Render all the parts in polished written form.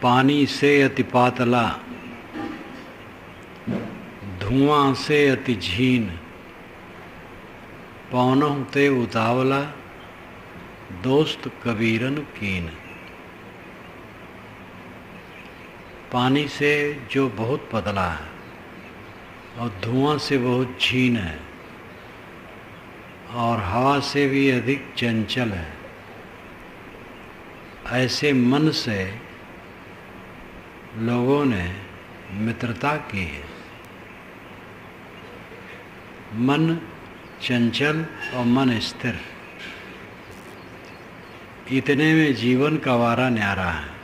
पानी से अति पातला, धुआं से अति झीन, पौनहु ते उतावला, दोस्त कबीरन कीन। पानी से जो बहुत पतला है और धुआं से बहुत झीन है और हवा से भी अधिक चंचल है, ऐसे मन से लोगों ने मित्रता की है। मन चंचल और मन स्थिर, इतने में जीवन का वारा न्यारा है।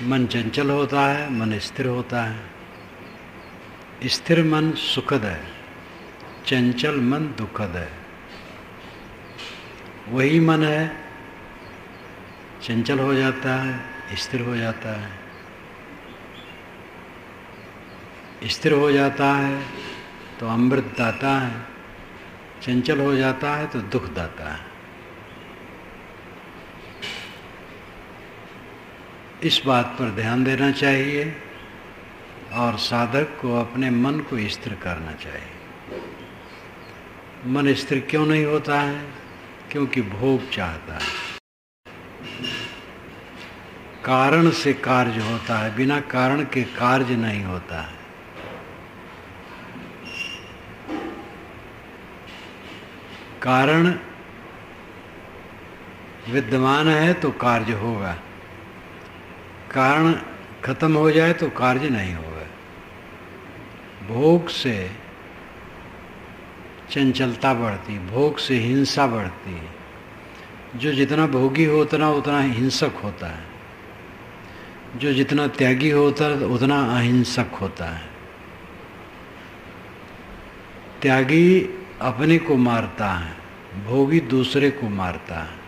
मन चंचल होता है, मन स्थिर होता है। स्थिर मन सुखद है, चंचल मन दुखद है। वही मन है, चंचल हो जाता है, स्थिर हो जाता है। स्थिर हो जाता है तो अमृत दाता है, चंचल हो जाता है तो दुख दाता है। इस बात पर ध्यान देना चाहिए और साधक को अपने मन को स्थिर करना चाहिए। मन स्थिर क्यों नहीं होता है? क्योंकि भोग चाहता है। कारण से कार्य होता है, बिना कारण के कार्य नहीं होता है। कारण विद्यमान है तो कार्य होगा, कारण खत्म हो जाए तो कार्य नहीं होगा। भोग से चंचलता बढ़ती, भोग से हिंसा बढ़ती है। जो जितना भोगी हो उतना हिंसक होता है, जो जितना त्यागी होता है उतना अहिंसक होता है। त्यागी अपने को मारता है, भोगी दूसरे को मारता है।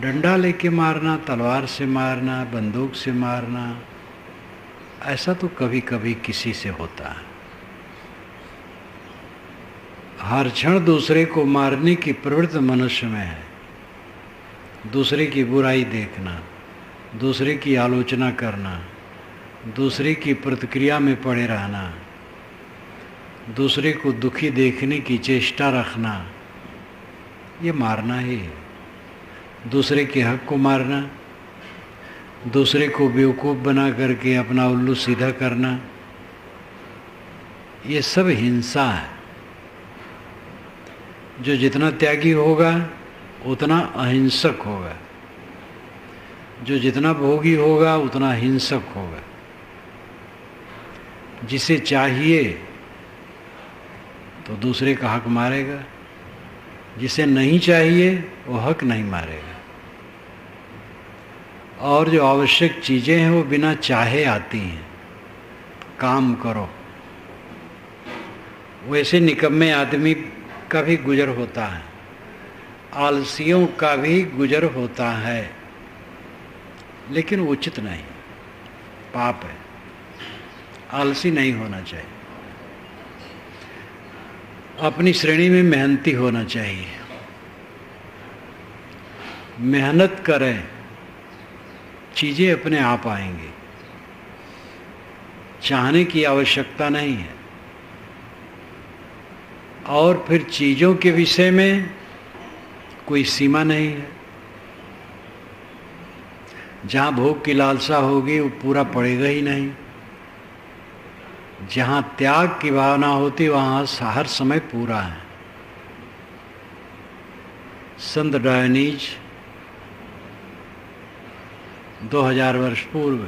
डंडा लेके मारना, तलवार से मारना, बंदूक से मारना, ऐसा तो कभी कभी किसी से होता है। हर क्षण दूसरे को मारने की प्रवृत्ति मनुष्य में है। दूसरे की बुराई देखना, दूसरे की आलोचना करना, दूसरे की प्रतिक्रिया में पड़े रहना, दूसरे को दुखी देखने की चेष्टा रखना, ये मारना ही है। दूसरे के हक को मारना, दूसरे को बेवकूफ़ बना करके अपना उल्लू सीधा करना, ये सब हिंसा है। जो जितना त्यागी होगा उतना अहिंसक होगा, जो जितना भोगी होगा उतना हिंसक होगा। जिसे चाहिए तो दूसरे का हक मारेगा, जिसे नहीं चाहिए वो हक नहीं मारेगा। और जो आवश्यक चीज़ें हैं वो बिना चाहे आती हैं। काम करो, वैसे निकम्मे आदमी का भी गुजर होता है, आलसियों का भी गुजर होता है, लेकिन उचित नहीं, पाप है। आलसी नहीं होना चाहिए, अपनी श्रेणी में मेहनती होना चाहिए। मेहनत करें, चीज़ें अपने आप आएंगी, चाहने की आवश्यकता नहीं है। और फिर चीज़ों के विषय में कोई सीमा नहीं है। जहाँ भोग की लालसा होगी वो पूरा पड़ेगा ही नहीं। जहाँ त्याग की भावना होती वहाँ हर समय पूरा है। संत डायोनीज 2000 वर्ष पूर्व,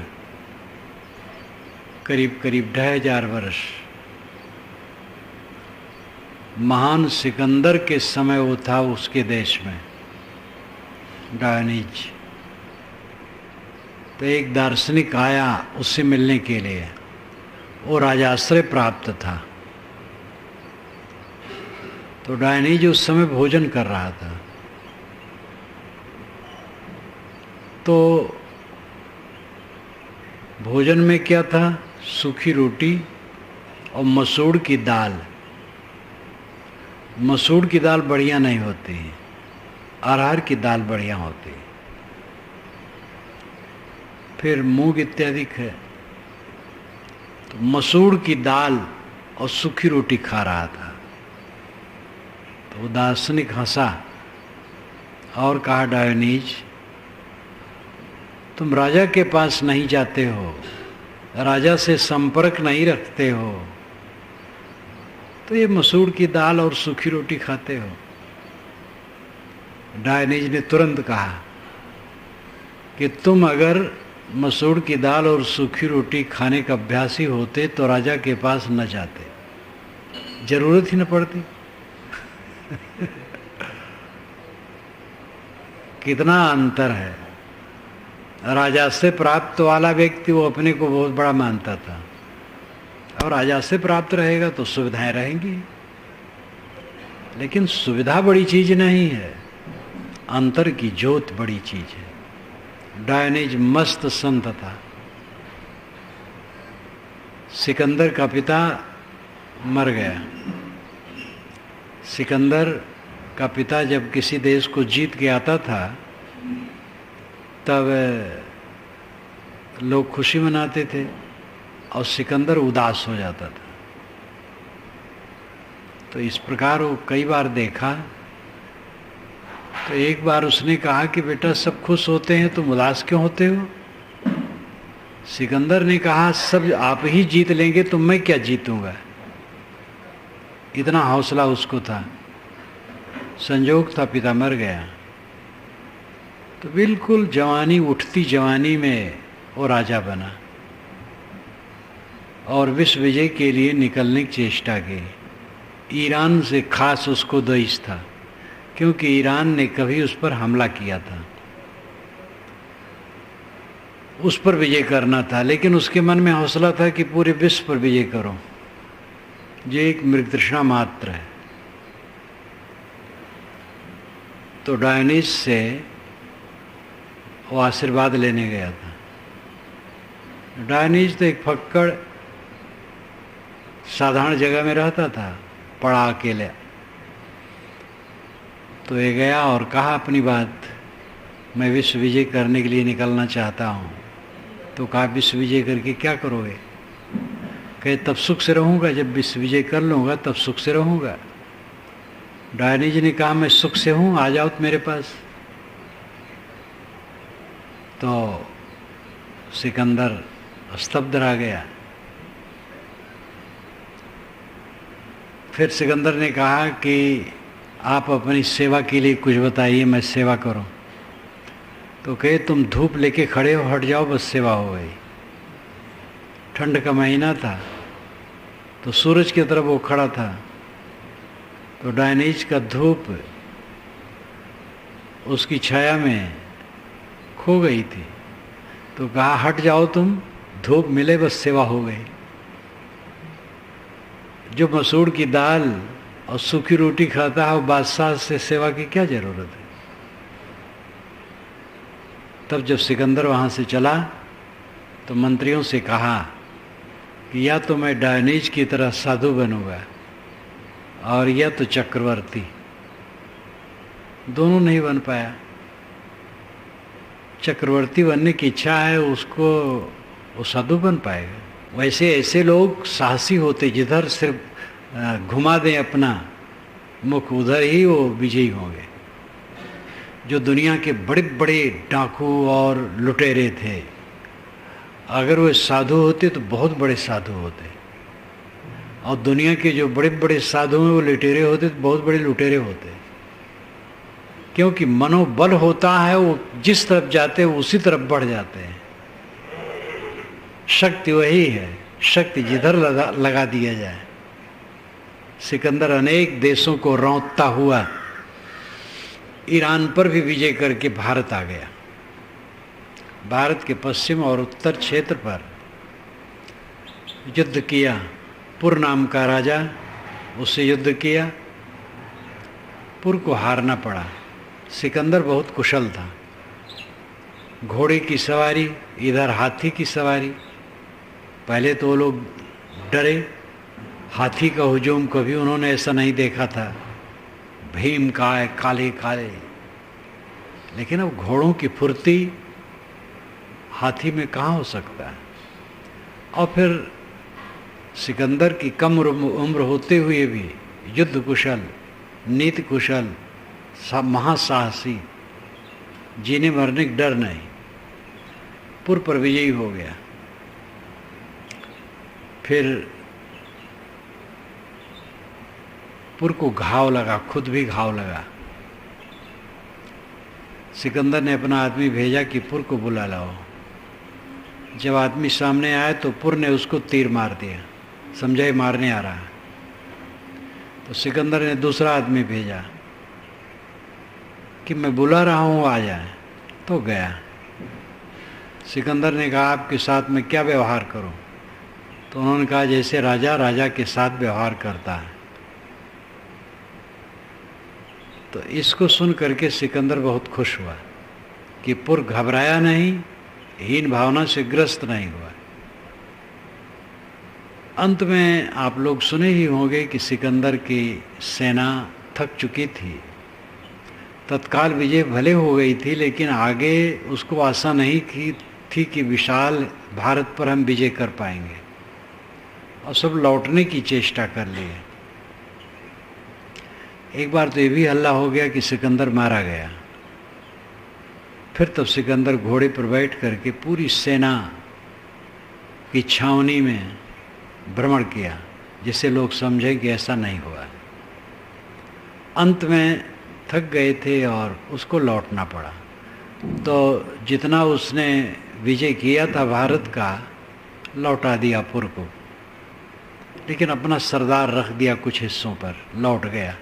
करीब करीब 2500 वर्ष, महान सिकंदर के समय वो था उसके देश में डायोनीज। तो एक दार्शनिक आया उससे मिलने के लिए, वो राजाश्रय प्राप्त था। तो डायोनीज उस समय भोजन कर रहा था। तो भोजन में क्या था? सूखी रोटी और मसूर की दाल। मसूर की दाल बढ़िया नहीं होती, अरहर की दाल बढ़िया होती है। फिर मूंग इत्यादि है। तो मसूर की दाल और सूखी रोटी खा रहा था। तो वो दार्शनिक हंसा और कहा, डायोनीज तुम राजा के पास नहीं जाते हो, राजा से संपर्क नहीं रखते हो, तो ये मसूर की दाल और सूखी रोटी खाते हो। डायोनीज ने तुरंत कहा कि तुम अगर मसूर की दाल और सूखी रोटी खाने का अभ्यासी होते तो राजा के पास न जाते, जरूरत ही न पड़ती। कितना अंतर है। राजा से प्राप्त वाला व्यक्ति वो अपने को बहुत बड़ा मानता था, और राजा से प्राप्त रहेगा तो सुविधाएं रहेंगी। लेकिन सुविधा बड़ी चीज नहीं है, अंतर की ज्योत बड़ी चीज है। डायोनीज मस्त संत था। सिकंदर का पिता मर गया। सिकंदर का पिता जब किसी देश को जीत के आता था तब लोग खुशी मनाते थे और सिकंदर उदास हो जाता था। तो इस प्रकार वो कई बार देखा। तो एक बार उसने कहा कि बेटा सब खुश होते हैं, तुम उदास क्यों होते हो? सिकंदर ने कहा, सब आप ही जीत लेंगे तो मैं क्या जीतूंगा। इतना हौसला उसको था। संजोग था पिता मर गया, तो बिल्कुल जवानी, उठती जवानी में वो राजा बना और विश्व विजय के लिए निकलने की चेष्टा की। ईरान से खास उसको द्वेष था, क्योंकि ईरान ने कभी उस पर हमला किया था, उस पर विजय करना था। लेकिन उसके मन में हौसला था कि पूरे विश्व पर विजय करो, जो एक मृगतृष्णा मात्र है। तो डायोनीज से वो आशीर्वाद लेने गया था। डायोनीज तो एक फक्कड़ साधारण जगह में रहता था, पड़ा अकेले। तो ये गया और कहा अपनी बात, मैं विश्व विजय करने के लिए निकलना चाहता हूँ। तो कहा, विश्व विजय करके क्या करोगे? कहे, तब सुख से रहूँगा, जब विश्व विजय कर लूँगा तब सुख से रहूँगा। डायोनीज ने कहा, मैं सुख से हूँ, आ जाओ मेरे पास। तो सिकंदर स्तब्ध रह गया। फिर सिकंदर ने कहा कि आप अपनी सेवा के लिए कुछ बताइए, मैं सेवा करूं। तो कहे, तुम धूप लेके खड़े हो, हट जाओ, बस सेवा हो गई। ठंड का महीना था तो सूरज की तरफ वो खड़ा था। तो डायोनीज का धूप उसकी छाया में खो गई थी। तो कहा, हट जाओ तुम, धूप मिले, बस सेवा हो गई। जो मसूर की दाल और सूखी रोटी खाता है वो बादशाह से सेवा की क्या जरूरत है। तब जब सिकंदर वहाँ से चला तो मंत्रियों से कहा कि या तो मैं डायोनीज की तरह साधु बनूंगा और या तो चक्रवर्ती। दोनों नहीं बन पाया। चक्रवर्ती बनने की इच्छा है उसको, वो साधु बन पाएगा। वैसे ऐसे लोग साहसी होते, जिधर सिर्फ घुमा दें अपना मुख उधर ही वो विजयी होंगे। जो दुनिया के बड़े बड़े डाकू और लुटेरे थे, अगर वे साधु होते तो बहुत बड़े साधु होते, और दुनिया के जो बड़े बड़े साधु हैं वो लुटेरे होते तो बहुत बड़े लुटेरे होते। क्योंकि मनोबल होता है, वो जिस तरफ जाते हैं उसी तरफ बढ़ जाते हैं। शक्ति वही है, शक्ति जिधर लगा दिया जाए। सिकंदर अनेक देशों को रौंदता हुआ ईरान पर भी विजय करके भारत आ गया। भारत के पश्चिम और उत्तर क्षेत्र पर युद्ध किया। पुर नाम का राजा, उससे युद्ध किया। पुर को हारना पड़ा। सिकंदर बहुत कुशल था। घोड़े की सवारी, इधर हाथी की सवारी। पहले तो वो लोग डरे, हाथी का हुजूम कभी उन्होंने ऐसा नहीं देखा था, भीम का है, काले काले। लेकिन अब घोड़ों की फुर्ती, हाथी में कहाँ हो सकता है। और फिर सिकंदर की कम उम्र होते हुए भी युद्ध कुशल, नीति कुशल, महासाहसी, जीने मरने का डर नहीं, पुर पर विजयी हो गया। फिर पुर को घाव लगा, खुद भी घाव लगा। सिकंदर ने अपना आदमी भेजा कि पुर को बुला लाओ। जब आदमी सामने आया तो पुर ने उसको तीर मार दिया, समझा ही मारने आ रहा है। तो सिकंदर ने दूसरा आदमी भेजा कि मैं बुला रहा हूँ, आ जाए। तो गया। सिकंदर ने कहा आपके साथ में क्या व्यवहार करूं? तो उन्होंने कहा जैसे राजा राजा के साथ व्यवहार करता है। तो इसको सुन करके सिकंदर बहुत खुश हुआ कि पुर घबराया नहीं, हीन भावना से ग्रस्त नहीं हुआ। अंत में आप लोग सुने ही होंगे कि सिकंदर की सेना थक चुकी थी, तत्काल विजय भले हो गई थी, लेकिन आगे उसको आशा नहीं थी कि विशाल भारत पर हम विजय कर पाएंगे, और सब लौटने की चेष्टा कर लिए। एक बार तो ये भी हल्ला हो गया कि सिकंदर मारा गया। फिर तब सिकंदर घोड़े पर बैठ करके पूरी सेना की छावनी में भ्रमण किया, जिससे लोग समझे कि ऐसा नहीं हुआ। अंत में थक गए थे और उसको लौटना पड़ा। तो जितना उसने विजय किया था भारत का, लौटा दिया पुर को, लेकिन अपना सरदार रख दिया कुछ हिस्सों पर, लौट गया।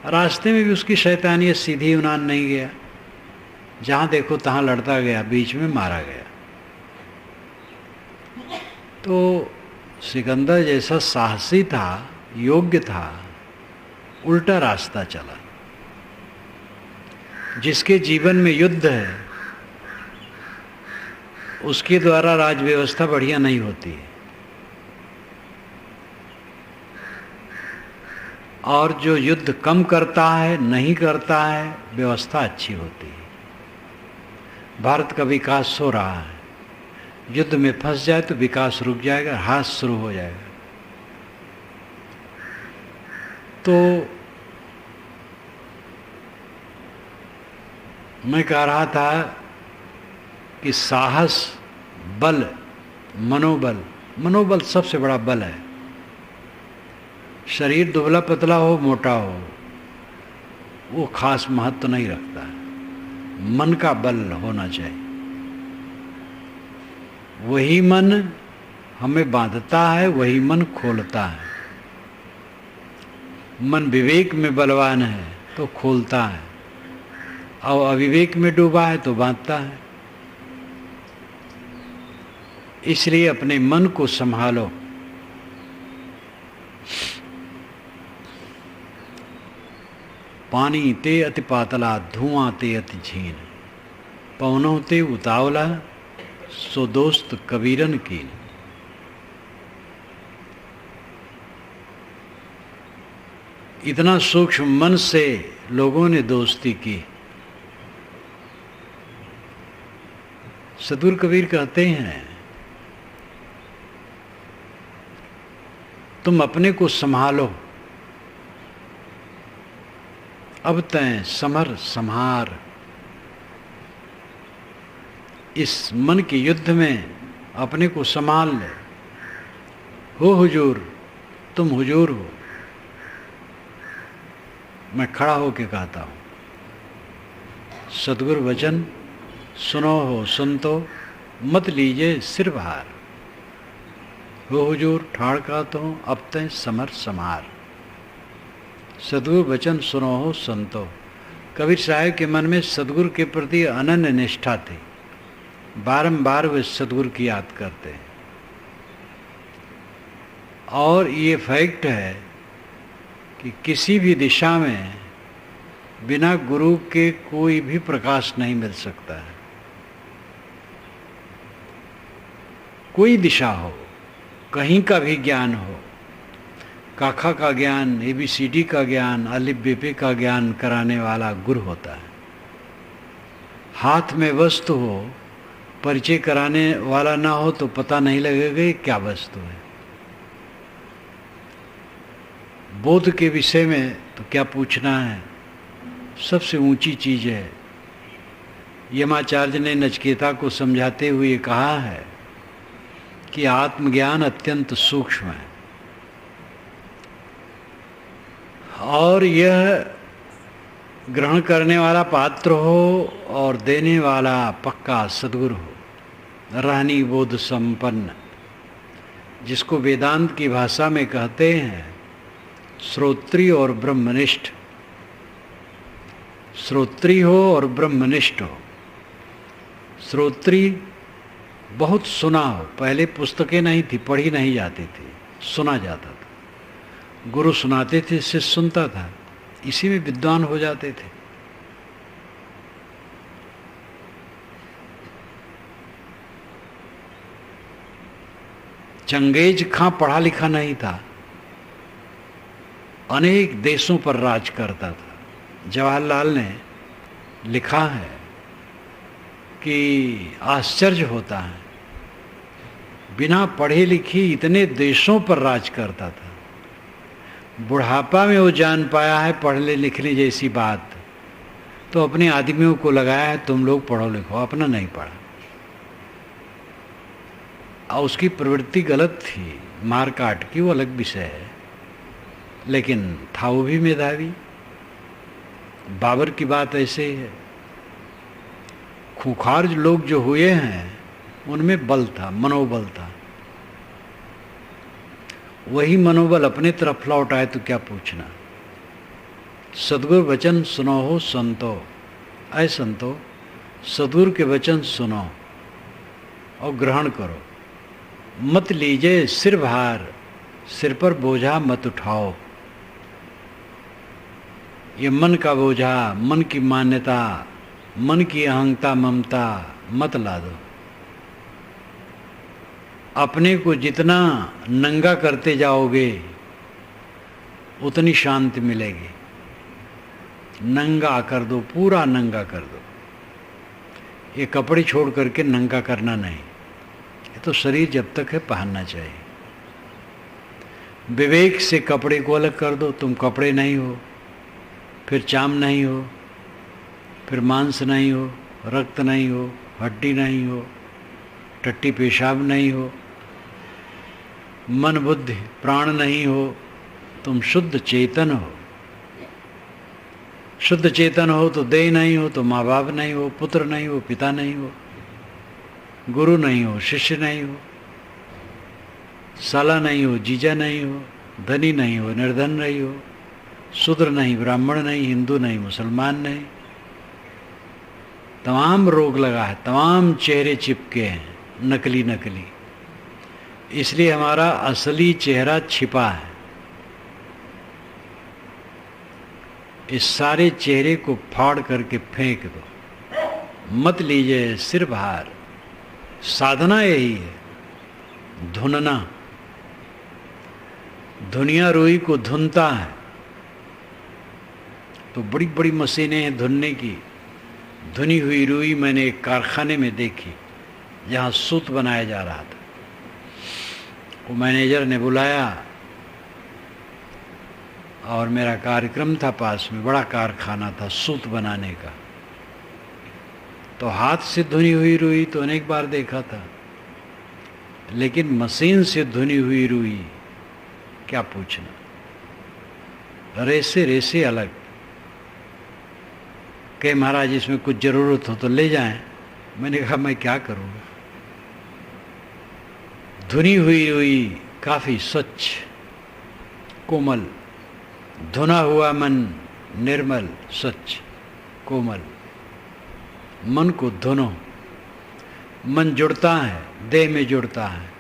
रास्ते में भी उसकी शैतानियत सीधी यूनान नहीं गया, जहाँ देखो तहाँ लड़ता गया, बीच में मारा गया। तो सिकंदर जैसा साहसी था, योग्य था, उल्टा रास्ता चला। जिसके जीवन में युद्ध है उसके द्वारा राज व्यवस्था बढ़िया नहीं होती है, और जो युद्ध कम करता है, नहीं करता है, व्यवस्था अच्छी होती है। भारत का विकास हो रहा है, युद्ध में फंस जाए तो विकास रुक जाएगा, हाथ शुरू हो जाएगा। तो मैं कह रहा था कि साहस, बल, मनोबल सबसे बड़ा बल है। शरीर दुबला पतला हो, मोटा हो, वो खास महत्व नहीं रखता। मन का बल होना चाहिए। वही मन हमें बांधता है, वही मन खोलता है। मन विवेक में बलवान है तो खोलता है, और अविवेक में डूबा है तो बांधता है। इसलिए अपने मन को संभालो। पानी ते अति पातला, धुआं ते अति झीन, पवनों ते उतावला, सो दोस्त कबीरन कीन। इतना सूक्ष्म मन से लोगों ने दोस्ती की। सदगुरु कबीर कहते हैं, तुम अपने को संभालो, अब तैं समर संहार। इस मन के युद्ध में अपने को संभाल ले। हो हुजूर, तुम हुजूर हो। मैं खड़ा होके कहता हूँ, सदगुरु वचन सुनो हो संतो, मत लीजिए सिर भार। हो हुजूर, ठाड़ कहता हूँ, अब तैं समर संहार। सदगुरु वचन सुनो हो संतो। कबीर साहब के मन में सदगुरु के प्रति अनन्य निष्ठा थी। बारंबार वे सदगुरु की याद करते हैं। और ये फैक्ट है कि किसी भी दिशा में बिना गुरु के कोई भी प्रकाश नहीं मिल सकता है। कोई दिशा हो, कहीं का भी ज्ञान हो, काखा का ज्ञान, ABCD का ज्ञान, अलिफ बेपे का ज्ञान कराने वाला गुरु होता है। हाथ में वस्तु हो परिचय कराने वाला ना हो तो पता नहीं लगेगा ये क्या वस्तु है। बोध के विषय में तो क्या पूछना है, सबसे ऊंची चीज है। यमाचार्य ने नचिकेता को समझाते हुए कहा है कि आत्मज्ञान अत्यंत सूक्ष्म है और यह ग्रहण करने वाला पात्र हो और देने वाला पक्का सद्गुरु हो, रहनी बोध संपन्न, जिसको वेदांत की भाषा में कहते हैं श्रोत्री और ब्रह्मनिष्ठ। श्रोत्री हो और ब्रह्मनिष्ठ हो। श्रोत्री बहुत सुना हो, पहले पुस्तकें नहीं थी, पढ़ी नहीं जाती थी, सुना जाता था। गुरु सुनाते थे, शिष्य सुनता था, इसी में विद्वान हो जाते थे। चंगेज खां पढ़ा लिखा नहीं था, अनेक देशों पर राज करता था। जवाहरलाल ने लिखा है कि आश्चर्य होता है, बिना पढ़े लिखे इतने देशों पर राज करता था। बुढ़ापा में वो जान पाया है पढ़ने लिखने जैसी बात, तो अपने आदमियों को लगाया है तुम लोग पढ़ो लिखो, अपना नहीं पढ़ा। और उसकी प्रवृत्ति गलत थी, मार काट की, वो अलग विषय है, लेकिन था वो भी मेधावी। बाबर की बात ऐसे ही है। खूंखार लोग जो हुए हैं उनमें बल था, मनोबल था। वही मनोबल अपने तरफ लौट आए तो क्या पूछना। सद्गुरु वचन सुनो हो संतो, ऐ संतो सद्गुरु के वचन सुनो और ग्रहण करो। मत लीजिए सिर भार, सिर पर बोझा मत उठाओ। ये मन का बोझा, मन की मान्यता, मन की अहंता ममता मत ला दो। अपने को जितना नंगा करते जाओगे उतनी शांति मिलेगी। नंगा कर दो, पूरा नंगा कर दो। ये कपड़े छोड़ करके नंगा करना नहीं, ये तो शरीर जब तक है पहनना चाहिए। विवेक से कपड़े को अलग कर दो। तुम कपड़े नहीं हो, फिर चाम नहीं हो, फिर मांस नहीं हो, रक्त नहीं हो, हड्डी नहीं हो, टट्टी पेशाब नहीं हो, मन बुद्धि प्राण नहीं हो, तुम शुद्ध चेतन हो। शुद्ध चेतन हो तो देह नहीं हो, तो माँ बाप नहीं हो, पुत्र नहीं हो, पिता नहीं हो, गुरु नहीं हो, शिष्य नहीं हो, साला नहीं हो, जीजा नहीं हो, धनी नहीं हो, निर्धन नहीं हो, शूद्र नहीं, ब्राह्मण नहीं, हिंदू नहीं, मुसलमान नहीं। तमाम रोग लगा है, तमाम चेहरे चिपके हैं, नकली नकली। इसलिए हमारा असली चेहरा छिपा है। इस सारे चेहरे को फाड़ करके फेंक दो। मत लीजिए सिर भार। साधना यही है, धुनना। धुनिया रुई को धुनता है तो बड़ी बड़ी मशीनें हैं धुनने की। धुनी हुई रुई मैंने एक कारखाने में देखी जहाँ सूत बनाया जा रहा था। वो मैनेजर ने बुलाया और मेरा कार्यक्रम था पास में, बड़ा कारखाना था सूत बनाने का। तो हाथ से धुनी हुई रुई तो अनेक बार देखा था, लेकिन मशीन से धुनी हुई रुई क्या पूछना। रेसे रेसे अलग। कहे महाराज इसमें कुछ ज़रूरत हो तो ले जाएं। मैंने कहा मैं क्या करूँ। धुनी हुई रुई काफ़ी स्वच्छ कोमल, धुना हुआ मन निर्मल स्वच्छ कोमल। मन को धुनो। मन जुड़ता है, देह में जुड़ता है,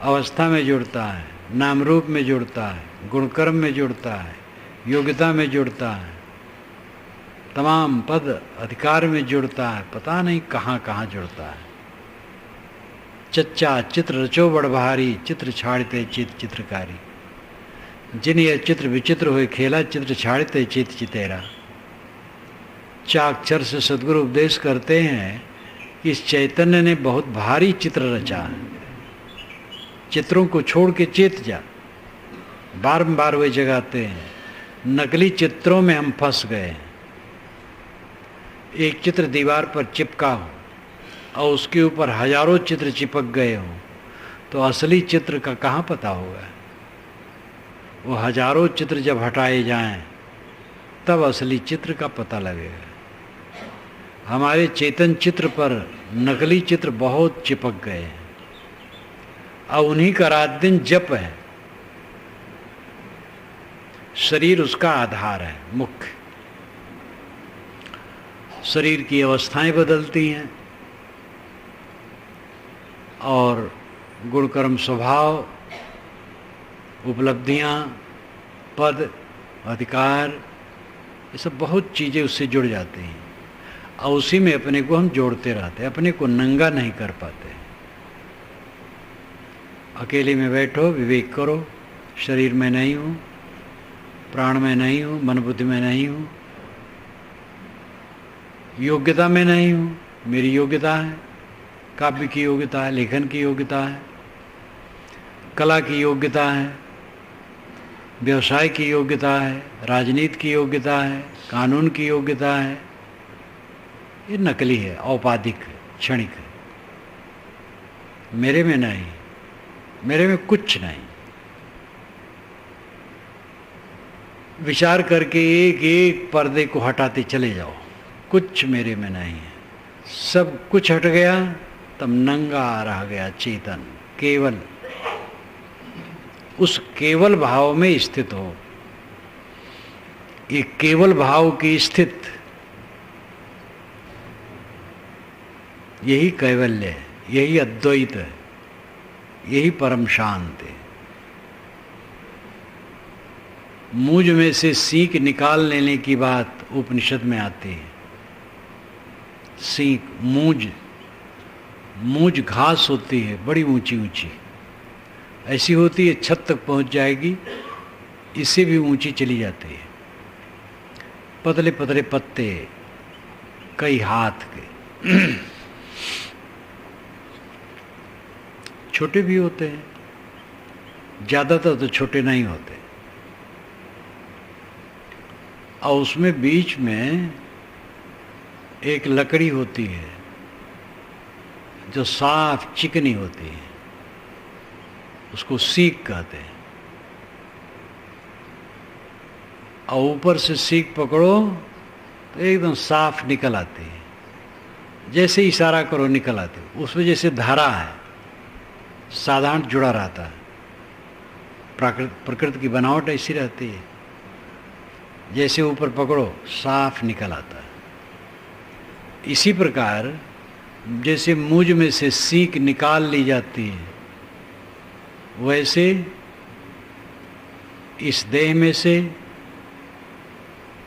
अवस्था में जुड़ता है, नाम रूप में जुड़ता है, गुणकर्म में जुड़ता है, योग्यता में जुड़ता है, तमाम पद अधिकार में जुड़ता है, पता नहीं कहाँ कहाँ जुड़ता है। चच्चा चित्र रचो बड़भारी, चित्र छाड़ते चित चित्रकारी। जिन यह चित्र विचित्र हुए खेला, चित्र छाड़ते चित चितेरा। चाक्षर से सद्गुरु उपदेश करते हैं इस चैतन्य ने बहुत भारी चित्र रचा है। चित्रों को छोड़ के चेत जा, बार वे जगाते हैं। नकली चित्रों में हम फंस गए। एक चित्र दीवार पर चिपका हो और उसके ऊपर हजारों चित्र चिपक गए हो तो असली चित्र का कहाँ पता होगा। वो हजारों चित्र जब हटाए जाएं तब असली चित्र का पता लगेगा। हमारे चेतन चित्र पर नकली चित्र बहुत चिपक गए हैं। अब उन्हीं का रात दिन जप है। शरीर उसका आधार है, मुख्य। शरीर की अवस्थाएं बदलती हैं और गुण कर्म स्वभाव, उपलब्धियां, पद, अधिकार, ये सब बहुत चीज़ें उससे जुड़ जाती हैं और उसी में अपने को हम जोड़ते रहते हैं। अपने को नंगा नहीं कर पाते। अकेले में बैठो, विवेक करो, शरीर में नहीं हूँ, प्राण में नहीं हूँ, मन बुद्धि में नहीं हूँ, योग्यता में नहीं हूँ। मेरी योग्यता है, काव्य की योग्यता है, लेखन की योग्यता है, कला की योग्यता है, व्यवसाय की योग्यता है, राजनीति की योग्यता है, कानून की योग्यता है। ये नकली है, औपाधिक है, क्षणिक है। मेरे में नहीं, मेरे में कुछ नहीं। विचार करके एक एक पर्दे को हटाते चले जाओ। कुछ मेरे में नहीं है। सब कुछ हट गया तब नंगा रह गया चेतन। केवल उस केवल भाव में स्थित हो। ये केवल भाव की स्थित, यही कैवल्य है, यही अद्वैत है, यही परम शांत है। मूंज में से सीख निकाल लेने की बात उपनिषद में आती है। सीख, मूंज घास होती है, बड़ी ऊंची ऊंची ऐसी होती है, छत तक पहुंच जाएगी, इससे भी ऊंची चली जाती है। पतले पतले पत्ते, कई हाथ के, छोटे भी होते हैं, ज़्यादातर तो छोटे नहीं होते। और उसमें बीच में एक लकड़ी होती है जो साफ चिकनी होती है, उसको सीख कहते हैं। और ऊपर से सीख पकड़ो तो एकदम साफ निकल आती है, जैसे इशारा करो निकल आती है। उसमें जैसे धारा है, साधारण जुड़ा रहता है। प्रकृति की बनावट ऐसी रहती है, जैसे ऊपर पकड़ो साफ निकल आता है। इसी प्रकार जैसे मूंज में से सीख निकाल ली जाती है, वैसे इस देह में से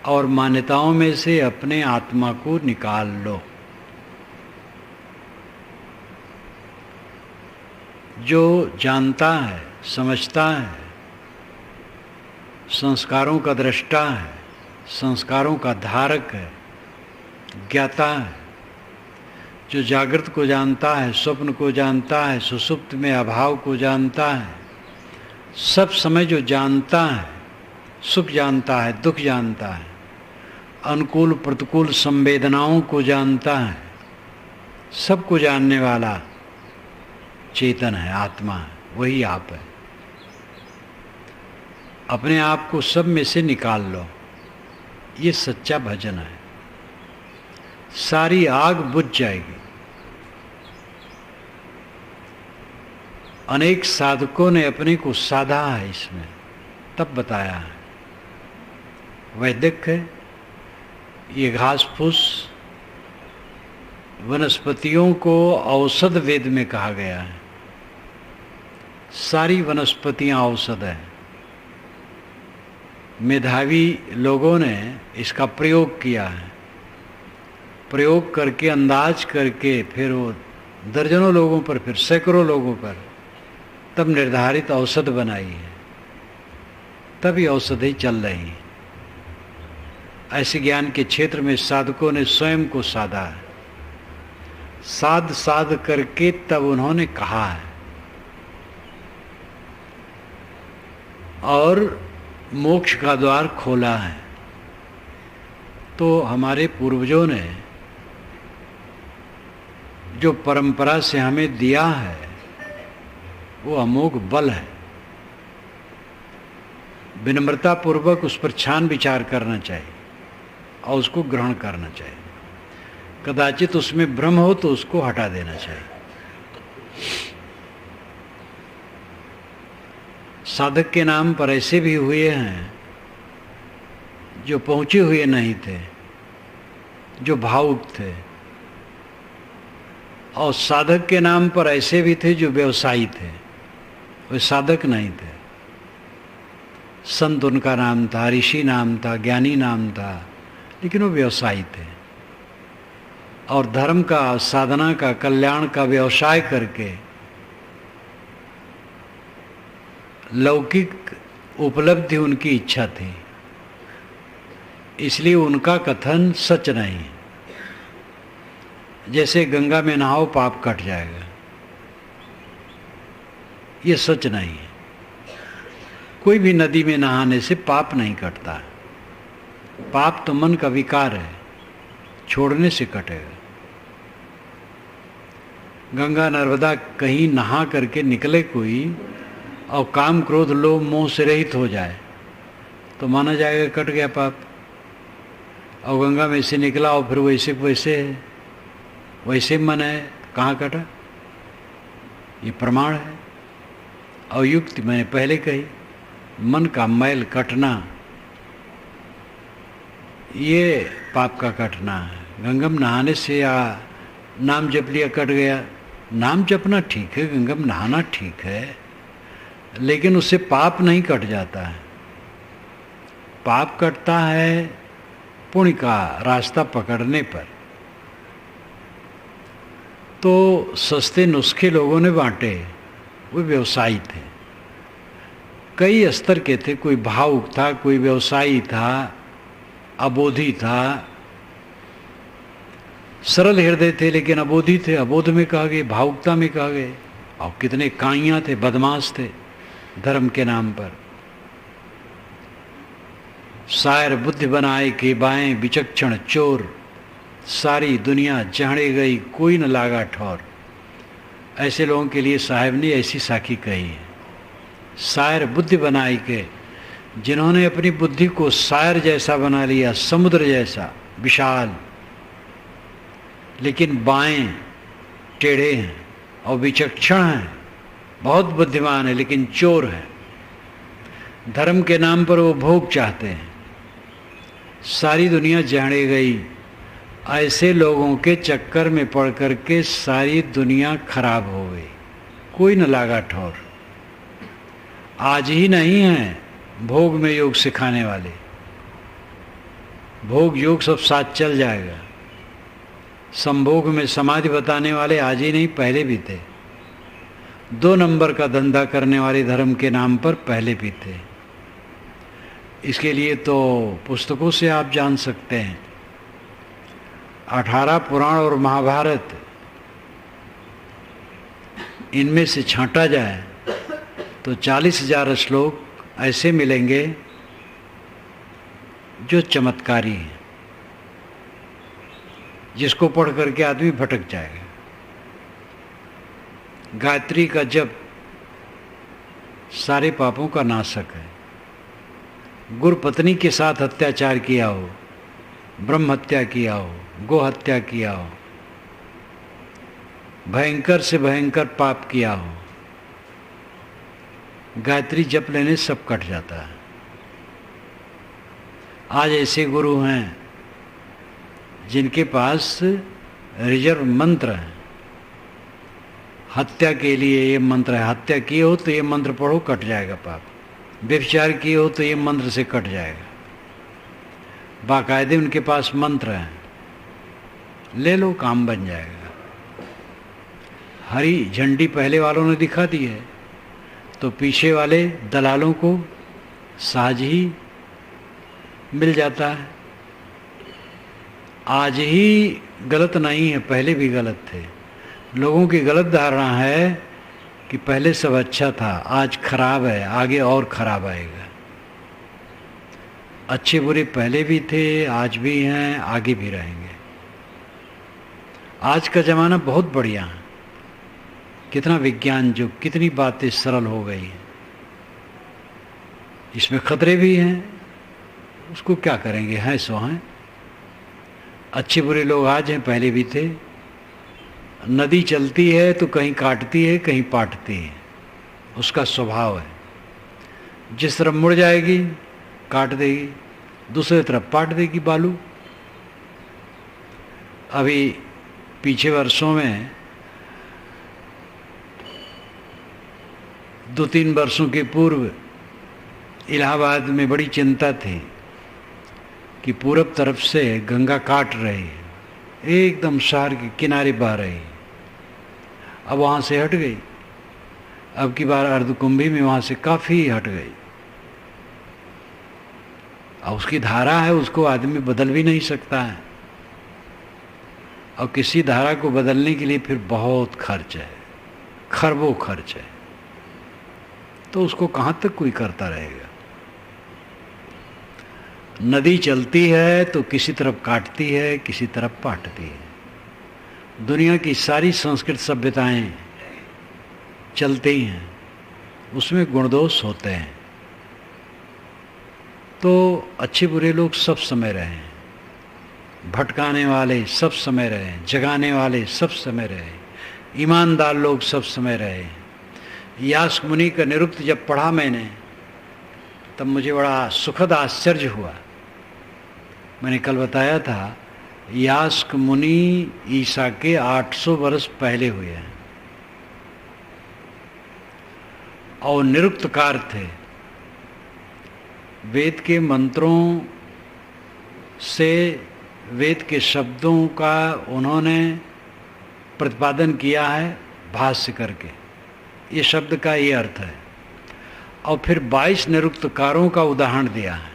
और मान्यताओं में से अपने आत्मा को निकाल लो। जो जानता है, समझता है, संस्कारों का दृष्टा है, संस्कारों का धारक है, ज्ञाता है, जो जागृत को जानता है, स्वप्न को जानता है, सुषुप्त में अभाव को जानता है, सब समय जो जानता है, सुख जानता है, दुख जानता है, अनुकूल प्रतिकूल संवेदनाओं को जानता है, सबको जानने वाला चेतन है, आत्मा है, वही आप है। अपने आप को सब में से निकाल लो, ये सच्चा भजन है। सारी आग बुझ जाएगी। अनेक साधकों ने अपने को साधा है इसमें, तब बताया है। वैदिक है, ये घास फूस वनस्पतियों को औषध वेद में कहा गया है। सारी वनस्पतियां औषध है। मेधावी लोगों ने इसका प्रयोग किया है। प्रयोग करके, अंदाज करके, फिर वो दर्जनों लोगों पर, फिर सैकड़ों लोगों पर, तब निर्धारित औषध बनाई है। तभी औषधि चल रही है। ऐसे ज्ञान के क्षेत्र में साधकों ने स्वयं को साधा है। साध साध करके तब उन्होंने कहा है, और मोक्ष का द्वार खोला है। तो हमारे पूर्वजों ने जो परंपरा से हमें दिया है वो अमोघ बल है। विनम्रता पूर्वक उस पर छान विचार करना चाहिए और उसको ग्रहण करना चाहिए। कदाचित उसमें भ्रम हो तो उसको हटा देना चाहिए। साधक के नाम पर ऐसे भी हुए हैं जो पहुंचे हुए नहीं थे, जो भावुक थे, और साधक के नाम पर ऐसे भी थे जो व्यवसायी थे, वे साधक नहीं थे। संत उनका नाम था, ऋषि नाम था, ज्ञानी नाम था, लेकिन वो व्यवसायी थे और धर्म का, साधना का, कल्याण का व्यवसाय करके लौकिक उपलब्धि उनकी इच्छा थी, इसलिए उनका कथन सच नहीं। जैसे गंगा में नहाओ पाप कट जाएगा, ये सच नहीं है। कोई भी नदी में नहाने से पाप नहीं कटता। पाप तो मन का विकार है, छोड़ने से कटेगा। गंगा नर्मदा कहीं नहा करके निकले कोई और काम क्रोध लोभ मोह से रहित हो जाए तो माना जाएगा कट गया पाप। और गंगा में से निकला और फिर वैसे मन है, कहाँ कटा? ये प्रमाण है। और युक्ति मैंने पहले कही, मन का मैल कटना ये पाप का कटना है। गंगम नहाने से या नाम जप लिया कट गया, नाम जपना ठीक है, गंगम नहाना ठीक है, लेकिन उससे पाप नहीं कट जाता है। पाप कटता है पुण्य का रास्ता पकड़ने पर। तो सस्ते नुस्खे लोगों ने बांटे, वो व्यवसायी थे, कई स्तर के थे। कोई भावुक था, कोई व्यवसायी था, अबोधी था, सरल हृदय थे लेकिन अबोधी थे। अबोध में कहा गए, भावुकता में कहा गए। और कितने काइयाँ थे, बदमाश थे धर्म के नाम पर। शायर बुद्धि बनाए के बाएं विचक्षण चोर, सारी दुनिया जहड़े गई कोई न लागा ठौर। ऐसे लोगों के लिए साहब ने ऐसी साखी कही है, शायर बुद्धि बनाए के, जिन्होंने अपनी बुद्धि को शायर जैसा बना लिया, समुद्र जैसा विशाल, लेकिन बाएं टेढ़े हैं और विचक्षण हैं, बहुत बुद्धिमान है लेकिन चोर है। धर्म के नाम पर वो भोग चाहते हैं। सारी दुनिया जहड़े गई, ऐसे लोगों के चक्कर में पड़ करके सारी दुनिया खराब हो गई, कोई न लागा ठौर। आज ही नहीं है भोग में योग सिखाने वाले, भोग योग सब साथ चल जाएगा। संभोग में समाधि बताने वाले आज ही नहीं, पहले भी थे। 2 नंबर का धंधा करने वाले धर्म के नाम पर पहले भी थे। इसके लिए तो पुस्तकों से आप जान सकते हैं। 18 पुराण और महाभारत, इनमें से छांटा जाए तो 40,000 श्लोक ऐसे मिलेंगे जो चमत्कारी हैं, जिसको पढ़ करके आदमी भटक जाएगा। गायत्री का जप सारे पापों का नाशक है। गुरु पत्नी के साथ अत्याचार किया हो, ब्रह्म हत्या किया हो, गो हत्या किया हो, भयंकर से भयंकर पाप किया हो, गायत्री जप लेने सब कट जाता है। आज ऐसे गुरु हैं जिनके पास रिजर्व मंत्र है। हत्या के लिए ये मंत्र है, हत्या किए हो तो ये मंत्र पढ़ो, कट जाएगा पाप। व्यभिचार किए हो तो ये मंत्र से कट जाएगा। बाकायदे उनके पास मंत्र है, ले लो, काम बन जाएगा। हरी झंडी पहले वालों ने दिखा दी है तो पीछे वाले दलालों को सहज ही मिल जाता है। आज ही गलत नहीं है, पहले भी गलत थे। लोगों की गलत धारणा है कि पहले सब अच्छा था, आज खराब है, आगे और खराब आएगा। अच्छे बुरे पहले भी थे, आज भी हैं, आगे भी रहेंगे। आज का ज़माना बहुत बढ़िया है, कितना विज्ञान युग, कितनी बातें सरल हो गई हैं। इसमें खतरे भी हैं, उसको क्या करेंगे, हैं सो हैं। अच्छे बुरे लोग आज हैं, पहले भी थे। नदी चलती है तो कहीं काटती है, कहीं पाटती है, उसका स्वभाव है। जिस तरफ मुड़ जाएगी काट देगी, दूसरी तरफ पाट देगी बालू। अभी पीछे वर्षों में 2-3 वर्षों के पूर्व इलाहाबाद में बड़ी चिंता थी कि पूरब तरफ से गंगा काट रही है, एकदम शहर के किनारे बह रही। अब वहाँ से हट गई, अब की बार अर्धकुंभी में वहाँ से काफ़ी हट गई। अब उसकी धारा है, उसको आदमी बदल भी नहीं सकता है, और किसी धारा को बदलने के लिए फिर बहुत खर्च है, खरबों खर्च है, तो उसको कहाँ तक कोई करता रहेगा। नदी चलती है तो किसी तरफ काटती है, किसी तरफ पाटती है। दुनिया की सारी संस्कृत सभ्यताएं चलती हैं, उसमें गुणदोष होते हैं। तो अच्छे बुरे लोग सब समय रहे, भटकाने वाले सब समय रहे, जगाने वाले सब समय रहे, ईमानदार लोग सब समय रहे। यास्क मुनि का निरुक्त जब पढ़ा मैंने, तब मुझे बड़ा सुखद आश्चर्य हुआ। मैंने कल बताया था, यास्क मुनि ईसा के 800 वर्ष पहले हुए हैं और निरुक्तकार थे। वेद के मंत्रों से, वेद के शब्दों का उन्होंने प्रतिपादन किया है भाष्य करके, ये शब्द का ये अर्थ है। और फिर 22 निरुक्तकारों का उदाहरण दिया है।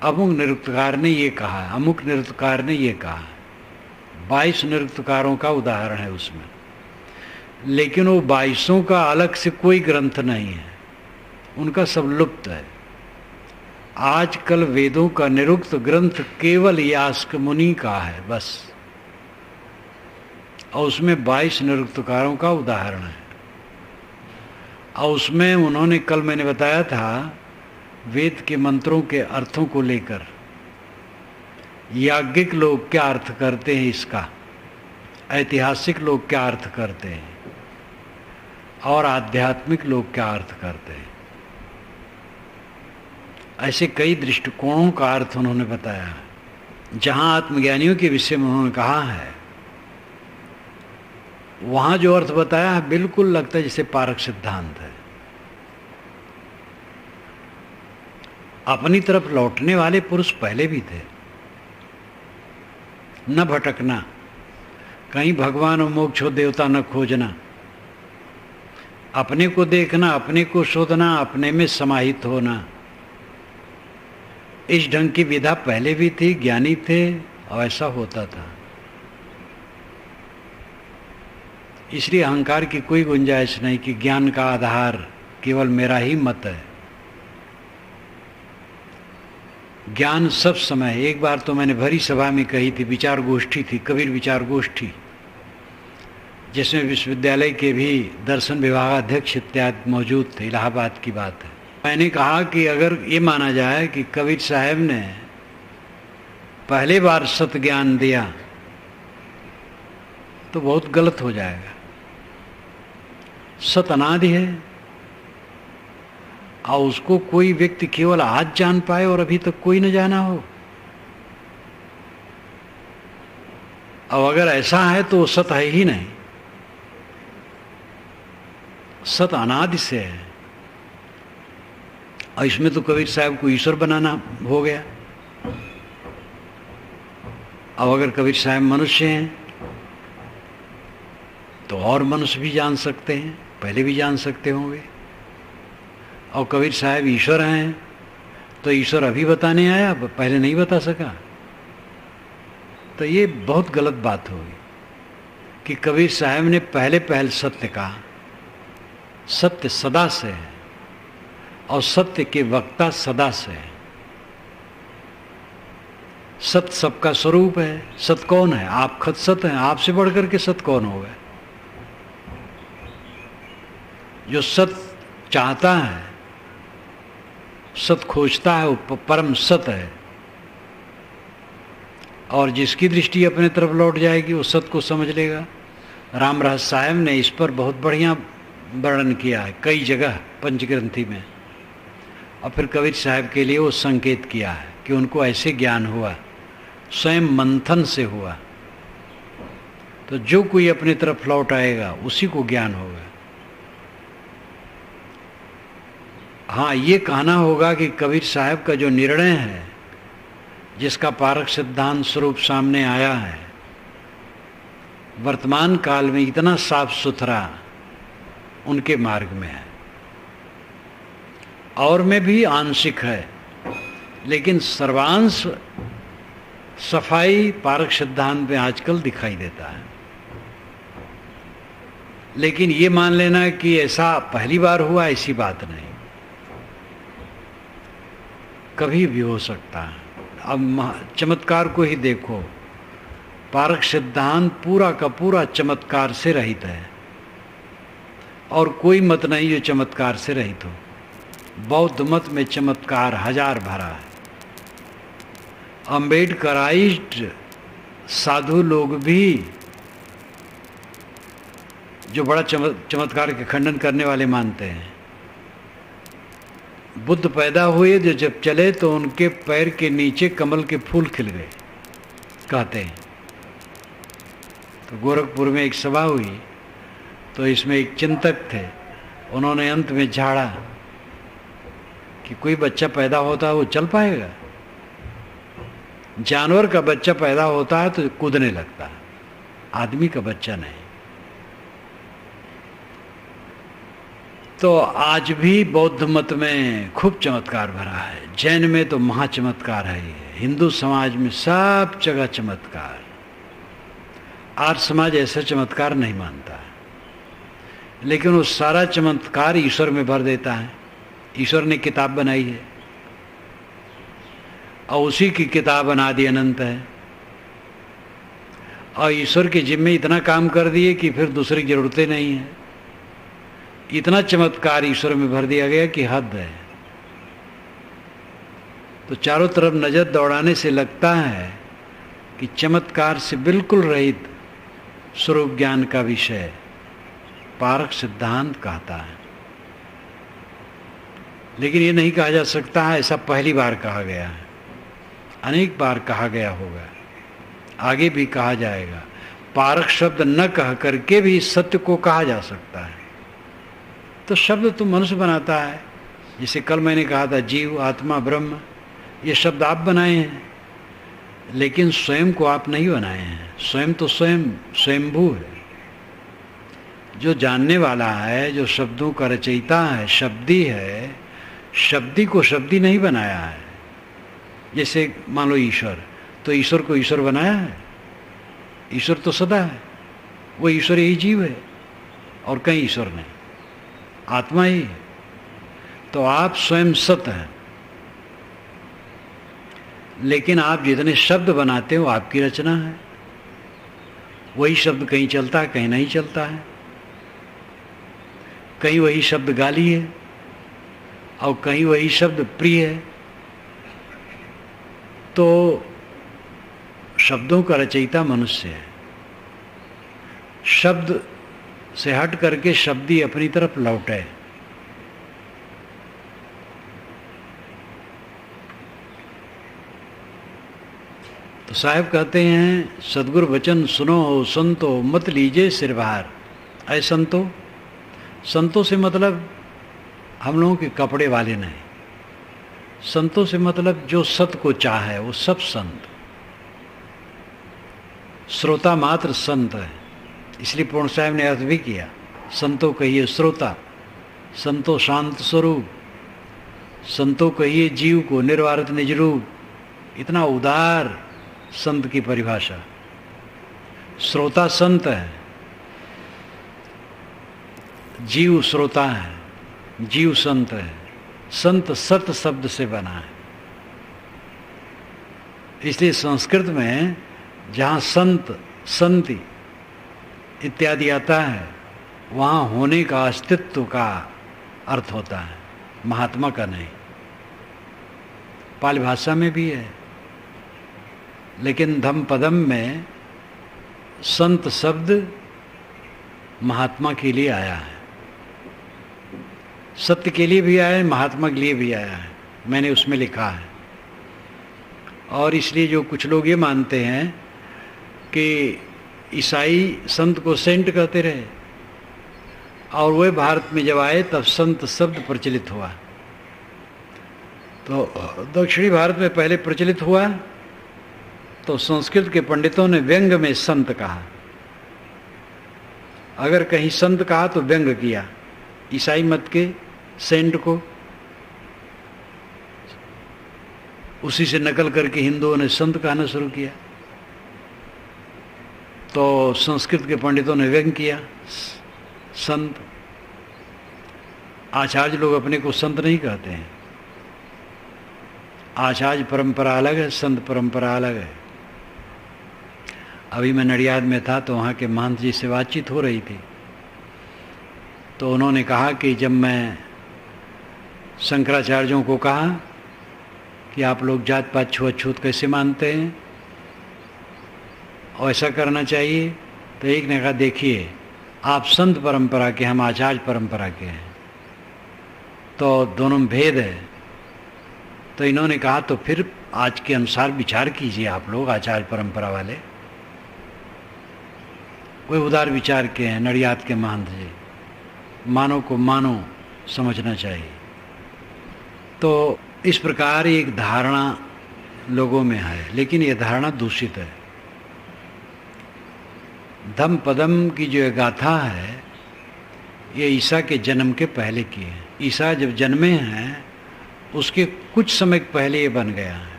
अमुक निरुक्तकार ने ये कहा, अमुक निरुक्तकार ने ये कहा, 22 निरुक्तकारों का उदाहरण है उसमें। लेकिन वो 22 का अलग से कोई ग्रंथ नहीं है, उनका सब लुप्त है। आजकल वेदों का निरुक्त ग्रंथ केवल यास्क मुनि का है बस, और उसमें 22 निरुक्तकारों का उदाहरण है। और उसमें उन्होंने, कल मैंने बताया था, वेद के मंत्रों के अर्थों को लेकर याज्ञिक लोग क्या अर्थ करते हैं इसका, ऐतिहासिक लोग क्या अर्थ करते हैं, और आध्यात्मिक लोग क्या अर्थ करते हैं, ऐसे कई दृष्टिकोणों का अर्थ उन्होंने बताया। जहाँ आत्मज्ञानियों के विषय में उन्होंने कहा है, वहाँ जो अर्थ बताया है बिल्कुल लगता है जैसे पारक सिद्धांत है। अपनी तरफ लौटने वाले पुरुष पहले भी थे, न भटकना, कहीं भगवान और मोक्ष हो देवता न खोजना, अपने को देखना, अपने को शोधना, अपने में समाहित होना। इस ढंग की विधा पहले भी थी, ज्ञानी थे और ऐसा होता था। इसलिए अहंकार की कोई गुंजाइश नहीं कि ज्ञान का आधार केवल मेरा ही मत है। ज्ञान सब समय, एक बार तो मैंने भरी सभा में कही थी, विचार गोष्ठी थी, कबीर विचार गोष्ठी, जिसमें विश्वविद्यालय के भी दर्शन विभागाध्यक्ष इत्यादि मौजूद थे। इलाहाबाद की बात है। मैंने कहा कि अगर ये माना जाए कि कबीर साहब ने पहले बार सत ज्ञान दिया तो बहुत गलत हो जाएगा। सत अनादि है और उसको कोई व्यक्ति केवल आज जान पाए और अभी तक कोई न जाना हो। और अगर ऐसा है तो सत है ही नहीं, सत अनादि से है। और इसमें तो कबीर साहब को ईश्वर बनाना हो गया। अब अगर कबीर साहब मनुष्य हैं तो और मनुष्य भी जान सकते हैं, पहले भी जान सकते होंगे। और कबीर साहब ईश्वर हैं तो ईश्वर अभी बताने आया, पहले नहीं बता सका। तो ये बहुत गलत बात होगी कि कबीर साहब ने पहले सत्य कहा। सत्य सदा से है और सत्य के वक्ता सदा से है। सत्य सबका स्वरूप है। सत्य कौन है? आप खुद सत्य हैं। आपसे बढ़कर के सत्य कौन होगा? जो सत्य चाहता है, सत्य खोजता है, वो परम सत्य है। और जिसकी दृष्टि अपने तरफ लौट जाएगी वो सत्य को समझ लेगा। राम रहस्य साहब ने इस पर बहुत बढ़िया वर्णन किया है कई जगह पंचग्रंथी में। और फिर कबीर साहब के लिए वो संकेत किया है कि उनको ऐसे ज्ञान हुआ, स्वयं मंथन से हुआ। तो जो कोई अपने तरफ लौट आएगा उसी को ज्ञान होगा। हाँ, ये कहना होगा कि कबीर साहब का जो निर्णय है, जिसका पारक सिद्धांत स्वरूप सामने आया है, वर्तमान काल में इतना साफ सुथरा उनके मार्ग में है। और में भी आंशिक है, लेकिन सर्वांश सफाई पारक सिद्धांत में आजकल दिखाई देता है। लेकिन ये मान लेना कि ऐसा पहली बार हुआ, ऐसी बात नहीं, कभी भी हो सकता है। अब चमत्कार को ही देखो, पारक सिद्धांत पूरा का पूरा चमत्कार से रहित है और कोई मत नहीं जो चमत्कार से रहित हो। बौद्ध मत में चमत्कार हजार भरा है। अम्बेडकराइज्ड साधु लोग भी जो बड़ा चमत्कार के खंडन करने वाले मानते हैं। बुद्ध पैदा हुए जो जब चले तो उनके पैर के नीचे कमल के फूल खिल गए, कहते हैं। तो गोरखपुर में एक सभा हुई तो इसमें एक चिंतक थे, उन्होंने अंत में झाड़ा कि कोई बच्चा पैदा होता है वो चल पाएगा? जानवर का बच्चा पैदा होता है तो कूदने लगता है, आदमी का बच्चा नहीं। तो आज भी बौद्ध मत में खूब चमत्कार भरा है, जैन में तो महाचमत्कार है, हिंदू समाज में सब जगह चमत्कार। आर्य समाज ऐसा चमत्कार नहीं मानता है, लेकिन वो सारा चमत्कार ईश्वर में भर देता है। ईश्वर ने किताब बनाई है और उसी की किताब अनादि अनंत है, और ईश्वर के जिम्मे इतना काम कर दिए कि फिर दूसरी जरूरतें नहीं है। इतना चमत्कार ईश्वर में भर दिया गया कि हद है। तो चारों तरफ नजर दौड़ाने से लगता है कि चमत्कार से बिल्कुल रहित स्वरूप ज्ञान का विषय पारक सिद्धांत कहता है। लेकिन ये नहीं कहा जा सकता है ऐसा पहली बार कहा गया है, अनेक बार कहा गया होगा, आगे भी कहा जाएगा। पारक शब्द न कह करके भी सत्य को कहा जा सकता है। तो शब्द तो मनुष्य बनाता है, जैसे कल मैंने कहा था जीव, आत्मा, ब्रह्म, ये शब्द आप बनाए हैं, लेकिन स्वयं को आप नहीं बनाए हैं। स्वयं तो स्वयंभू है। जो जानने वाला है, जो शब्दों का रचयिता है, शब्दी है, शब्दी को शब्दी नहीं बनाया है। जैसे मान लो ईश्वर, तो ईश्वर को ईश्वर बनाया है? ईश्वर तो सदा है, वो ईश्वर यही जीव है और कहीं ईश्वर नहीं, आत्मा ही है। तो आप स्वयं सत्य हैं, लेकिन आप जितने शब्द बनाते हो आपकी रचना है। वही शब्द कहीं चलता है, कहीं नहीं चलता है। कहीं वही शब्द गाली है और कहीं वही शब्द प्रिय है। तो शब्दों का रचयिता मनुष्य है। शब्द से हट करके शब्दी अपनी तरफ लौटे। तो साहब कहते हैं, सदगुरु वचन सुनो संतो, मत लीजिए सिरभार। ऐ संतो, संतों से मतलब हम लोगों के कपड़े वाले नहीं। संतों से मतलब जो सत्य को चाहे वो सब संत। श्रोता मात्र संत है, इसलिए पूर्ण साहब ने अर्थ भी किया। संतों कहिए श्रोता, संतो शांत स्वरूप, संतों कहिए जीव को निर्वारित निज रूप। इतना उदार संत की परिभाषा। श्रोता संत है, जीव श्रोता है, जीव संत है। संत सत शब्द से बना है, इसलिए संस्कृत में जहाँ संत संति इत्यादि आता है वहाँ होने का, अस्तित्व का अर्थ होता है, महात्मा का नहीं। पाली भाषा में भी है, लेकिन धम्मपदम में संत शब्द महात्मा के लिए आया है, सत्य के लिए भी आया है, महात्मा के लिए भी आया है, मैंने उसमें लिखा है। और इसलिए जो कुछ लोग ये मानते हैं कि ईसाई संत को सेंट कहते रहे और वे भारत में जब आए तब संत शब्द प्रचलित हुआ। तो दक्षिणी भारत में पहले प्रचलित हुआ तो संस्कृत के पंडितों ने व्यंग में संत कहा। अगर कहीं संत कहा तो व्यंग किया, ईसाई मत के सेंट को उसी से नकल करके हिंदुओं ने संत कहना शुरू किया। तो संस्कृत के पंडितों ने व्यंग किया संत। आचार्य लोग अपने को संत नहीं कहते हैं, आचार्य परंपरा अलग है, संत परंपरा अलग है। अभी मैं नडियाद में था तो वहाँ के महंत जी से बातचीत हो रही थी, तो उन्होंने कहा कि जब मैं शंकराचार्यों को कहा कि आप लोग जात पात छुआछूत कैसे मानते हैं और ऐसा करना चाहिए, तो एक ने कहा देखिए आप संत परंपरा के, हम आचार्य परंपरा के हैं, तो दोनों में भेद है। तो इन्होंने कहा तो फिर आज के अनुसार विचार कीजिए आप लोग आचार्य परंपरा वाले। वे उदार विचार के हैं नडियाद के महंत जी, मानो को मानो समझना चाहिए। तो इस प्रकार एक धारणा लोगों में है, लेकिन ये धारणा दूषित है। धम्मपदम की जो गाथा है ये ईसा के जन्म के पहले की है। ईसा जब जन्मे हैं उसके कुछ समय पहले ये बन गया है।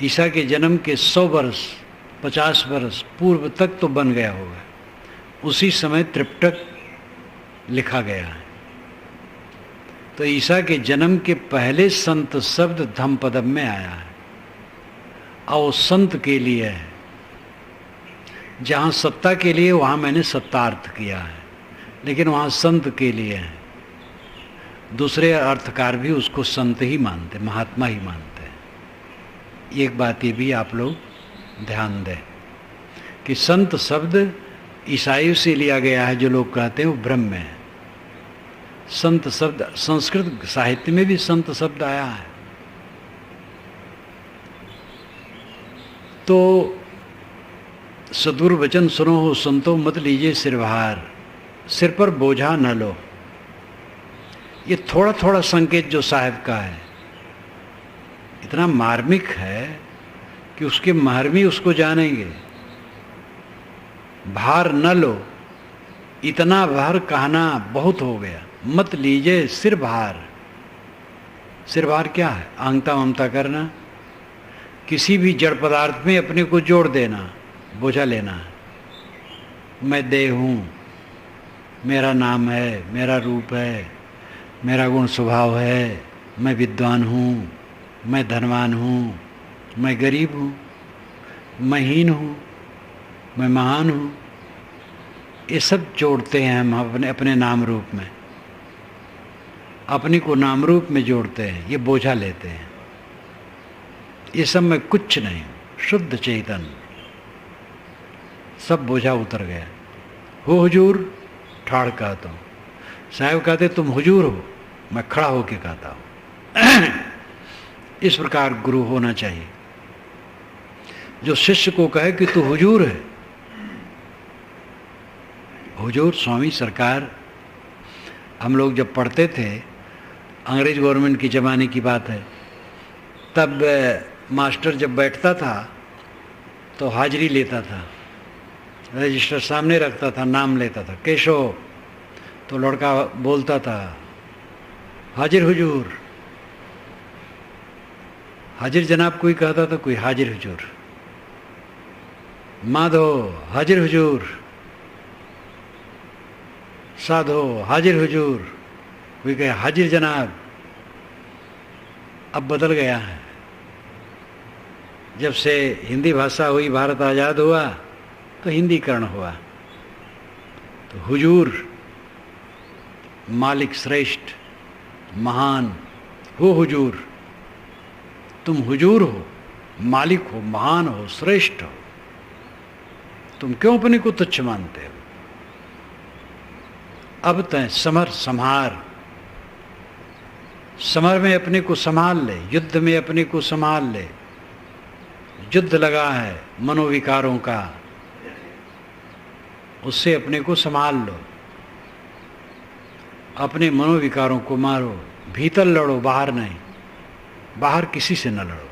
ईसा के जन्म के 100 वर्ष 50 वर्ष पूर्व तक तो बन गया होगा, उसी समय त्रिपिटक लिखा गया है। तो ईसा के जन्म के पहले संत शब्द धम्मपदम में आया है और संत के लिए है। जहाँ सत्ता के लिए वहाँ मैंने सत्तार्थ किया है, लेकिन वहाँ संत के लिए है। दूसरे अर्थकार भी उसको संत ही मानते, महात्मा ही मानते हैं। एक बात ये भी आप लोग ध्यान दें कि संत शब्द ईसाइयों से लिया गया है, जो लोग कहते हैं वो भ्रम में है। संत शब्द संस्कृत साहित्य में भी संत शब्द आया है। तो सदुर वचन सुनो हो संतो, मत लीजिए सिरभार, सिर पर बोझा न लो। ये थोड़ा थोड़ा संकेत जो साहिब का है इतना मार्मिक है कि उसके महर्मी उसको जानेंगे। भार न लो, इतना भार कहना बहुत हो गया। मत लीजिए सिर भार। सिर भार क्या है? आंगता ममता करना, किसी भी जड़ पदार्थ में अपने को जोड़ देना, बोझा लेना। मैं देह हूँ, मेरा नाम है, मेरा रूप है, मेरा गुण स्वभाव है, मैं विद्वान हूँ, मैं धनवान हूँ, मैं गरीब हूँ, मैं हीन हूँ, मैं महान हूँ। ये सब जोड़ते हैं हम अपने अपने नाम रूप में, अपने को नाम रूप में जोड़ते हैं, ये बोझा लेते हैं। ये सब में कुछ नहीं, शुद्ध चेतन, सब बोझा उतर गया। हो हुजूर, ठाड़ कहता हूँ। साहब कहते तुम हुजूर हो, मैं खड़ा होके कहता हूँ। इस प्रकार गुरु होना चाहिए, जो शिष्य को कहे कि तू हुजूर है। हुजूर स्वामी सरकार, हम लोग जब पढ़ते थे, अंग्रेज गवर्नमेंट की ज़माने की बात है, तब मास्टर जब बैठता था तो हाजिरी लेता था, रजिस्टर सामने रखता था, नाम लेता था, केशव। तो लड़का बोलता था हाजिर हुजूर। हाजिर जनाब कोई कहता था, कोई हाजिर हुजूर। माधो हाजिर हुजूर, साधो हाजिर हुजूर, कोई कहे हाजिर जनाब। अब बदल गया है। जब से हिंदी भाषा हुई, भारत आज़ाद हुआ, तो हिंदीकरण हुआ। तो हुजूर मालिक श्रेष्ठ महान हो, हुजूर तुम हुजूर हो, मालिक हो, महान हो, श्रेष्ठ हो, तुम क्यों अपने को तुच्छ मानते हो? अब तय समर संहार, समर में अपने को संभाल ले, युद्ध में अपने को संभाल ले। युद्ध लगा है मनोविकारों का, उससे अपने को संभाल लो। अपने मनोविकारों को मारो, भीतर लड़ो, बाहर नहीं। बाहर किसी से न लड़ो,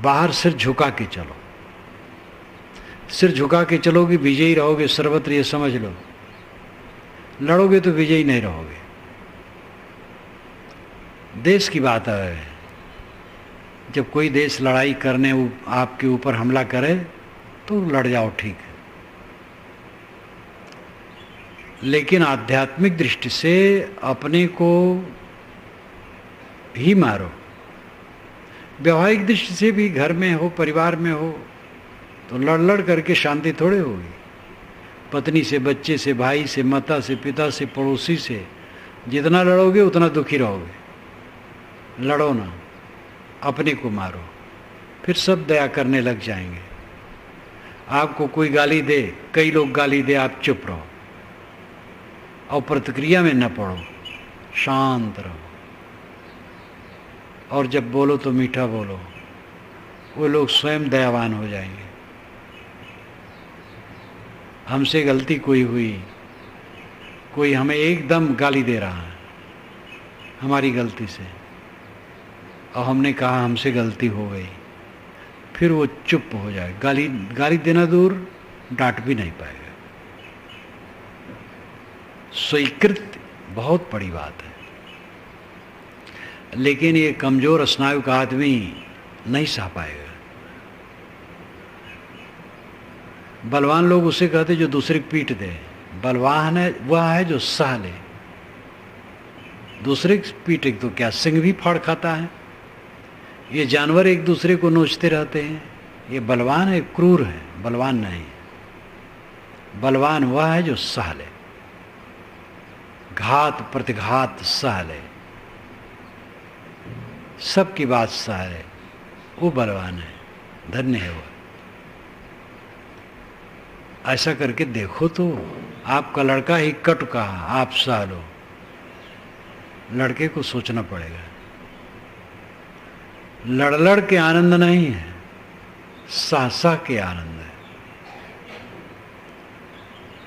बाहर सिर झुका के चलो। सिर झुका के चलोगे विजयी रहोगे, सर्वत्र ये समझ लो। लड़ोगे तो विजयी नहीं रहोगे। देश की बात है, जब कोई देश लड़ाई करने आपके ऊपर हमला करे तो लड़ जाओ, ठीक है, लेकिन आध्यात्मिक दृष्टि से अपने को ही मारो। व्यवहारिक दृष्टि से भी घर में हो, परिवार में हो, तो लड़ लड़ करके शांति थोड़े होगी। पत्नी से, बच्चे से, भाई से, माता से, पिता से, पड़ोसी से जितना लड़ोगे उतना दुखी रहोगे। लड़ो ना, अपने को मारो, फिर सब दया करने लग जाएंगे। आपको कोई गाली दे, कई लोग गाली दे, आप चुप रहो और प्रतिक्रिया में न पड़ो, शांत रहो। और जब बोलो तो मीठा बोलो, वो लोग स्वयं दयावान हो जाएंगे। हमसे गलती कोई हुई, कोई हमें एकदम गाली दे रहा है हमारी गलती से, और हमने कहा हमसे गलती हो गई, फिर वो चुप हो जाए। गाली देना दूर, डांट भी नहीं पाएगा। स्वीकृति बहुत बड़ी बात है, लेकिन ये कमजोर स्नायु का आदमी नहीं सह पाएगा। बलवान लोग उसे कहते जो दूसरे की पीट दे। बलवान है वह है जो सह ले। दूसरे की पीटे तो क्या सिंह भी फाड़ खाता है। ये जानवर एक दूसरे को नोचते रहते हैं। ये बलवान है, क्रूर है, बलवान नहीं। बलवान वह है जो सह ले, घात प्रतिघात सह ले, सबकी बात सह ले, वो बलवान है, धन्य है वो। ऐसा करके देखो तो आपका लड़का ही कट कहा, आप सह लो। लड़के को सोचना पड़ेगा। लड़ लड़ के आनंद नहीं है, सह सह के आनंद है।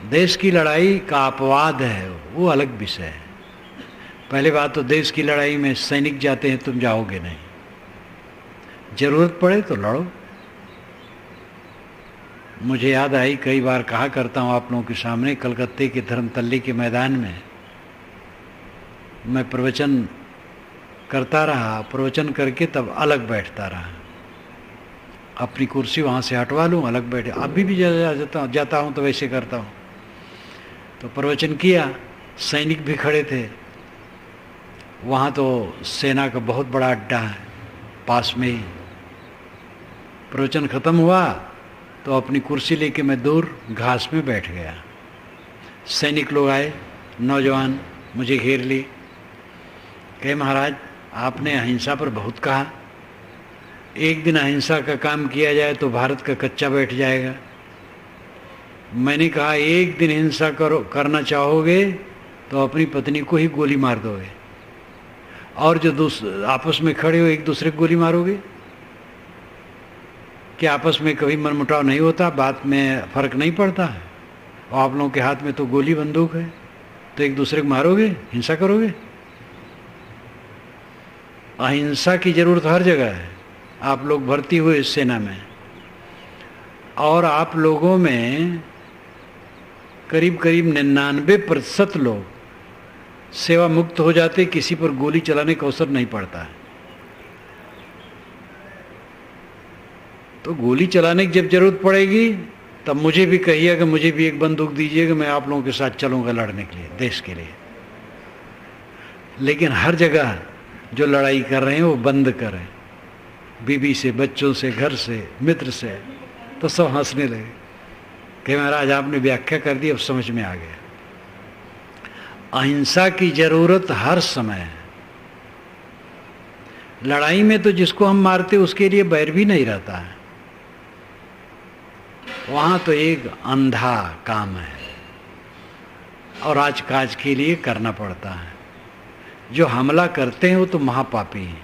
देश की लड़ाई का अपवाद है, वो अलग विषय है। पहले बात तो देश की लड़ाई में सैनिक जाते हैं, तुम जाओगे नहीं। जरूरत पड़े तो लड़ो। मुझे याद आई, कई बार कहा करता हूँ आप लोगों के सामने, कलकत्ते के धर्मतल्ली के मैदान में मैं प्रवचन करता रहा। प्रवचन करके तब अलग बैठता रहा, अपनी कुर्सी वहाँ से हटवा लूँ, अलग बैठे। अभी भी जाता हूँ तो वैसे करता हूँ। तो प्रवचन किया, सैनिक भी खड़े थे वहाँ। तो सेना का बहुत बड़ा अड्डा है पास में ही। प्रवचन ख़त्म हुआ तो अपनी कुर्सी लेके मैं दूर घास में बैठ गया। सैनिक लोग आए, नौजवान, मुझे घेर ली। कहे महाराज आपने अहिंसा पर बहुत कहा, एक दिन अहिंसा का काम किया जाए तो भारत का कच्चा बैठ जाएगा। मैंने कहा एक दिन हिंसा करना चाहोगे तो अपनी पत्नी को ही गोली मार दोगे, और जो आपस में खड़े हो एक दूसरे को गोली मारोगे। क्या आपस में कभी मनमुटाव नहीं होता, बात में फर्क नहीं पड़ता है? और आप लोगों के हाथ में तो गोली बंदूक है, तो एक दूसरे को मारोगे, हिंसा करोगे? अहिंसा की जरूरत हर जगह है। आप लोग भर्ती हुए इस सेना में, और आप लोगों में करीब करीब 99% लोग सेवा मुक्त हो जाते, किसी पर गोली चलाने का अवसर नहीं पड़ता है। तो गोली चलाने की जब जरूरत पड़ेगी तब मुझे भी कहिए कि मुझे भी एक बंदूक दीजिएगा, मैं आप लोगों के साथ चलूंगा लड़ने के लिए, देश के लिए। लेकिन हर जगह जो लड़ाई कर रहे हैं वो बंद करें, बीवी से, बच्चों से, घर से, मित्र से। तो सब हंसने लगे कि महाराज आपने व्याख्या कर दी, अब समझ में आ गया। अहिंसा की जरूरत हर समय है। लड़ाई में तो जिसको हम मारते उसके लिए बैर भी नहीं रहता है, वहां तो एक अंधा काम है और आज काज के लिए करना पड़ता है। जो हमला करते हैं वो तो महापापी हैं,